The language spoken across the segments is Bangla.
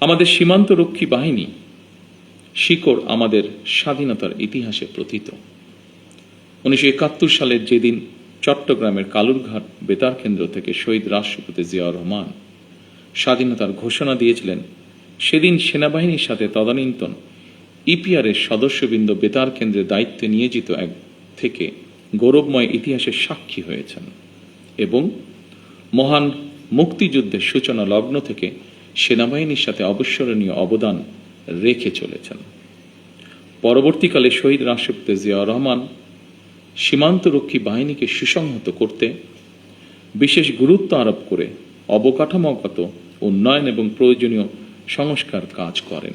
আমাদের সীমান্তরক্ষী বাহিনী শিকড় আমাদের স্বাধীনতার ইতিহাসে প্রথিত। 1971 সালের যেদিন চট্টগ্রামের কালুরঘাট বেতার কেন্দ্র থেকে শহীদ রাষ্ট্রপতি জিয়াউর রহমান স্বাধীনতার ঘোষণা দিয়েছিলেন, সেদিন সেনাবাহিনীর সাথে তদানীন্তন ইপিআরের সদস্যবৃন্দ বেতার কেন্দ্রের দায়িত্বে নিয়োজিত এক থেকে গৌরবময় ইতিহাসের সাক্ষী হয়েছেন এবং মহান মুক্তিযুদ্ধের সূচনা লগ্ন থেকে সেনাবাহিনীর সাথে অবিস্মরণীয় অবদান রেখে চলেছেন। পরবর্তীকালে শহীদ রাষ্ট্রপতি জিয়াউর রহমান সীমান্তরক্ষী বাহিনীকে সুসংহত করতে বিশেষ গুরুত্ব আরোপ করে অবকাঠামোগত উন্নয়ন এবং প্রয়োজনীয় সংস্কার কাজ করেন।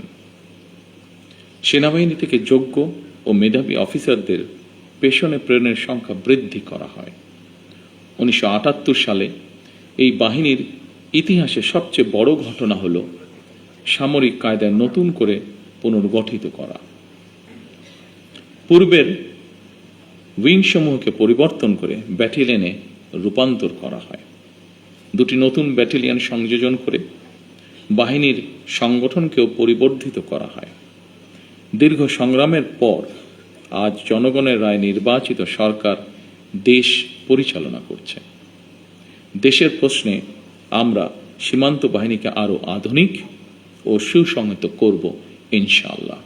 সেনাবাহিনী থেকে যোগ্য ও মেধাবী অফিসারদের পেশনে প্রেরণের সংখ্যা বৃদ্ধি করা হয়। 1978 সালে এই বাহিনীর ইতিহাসে সবচেয়ে বড় ঘটনা হল সামরিক কায়দায় নতুন করে পুনর্গঠিত করা। পূর্বের উইংসমূহকে পরিবর্তন করে ব্যাটালিয়নে রূপান্তর করা হয়। দুটি নতুন ব্যাটালিয়ন সংযোজন করে বাহিনীর সংগঠনকেও পরিবর্ধিত করা হয়। দীর্ঘ সংগ্রামের পর আজ জনগণের রায় নির্বাচিত সরকার দেশ পরিচালনা করছে। দেশের প্রশ্নে আমরা সীমান্ত বাহিনীকে আরো আধুনিক ও সুসংহত করব ইনশাআল্লাহ।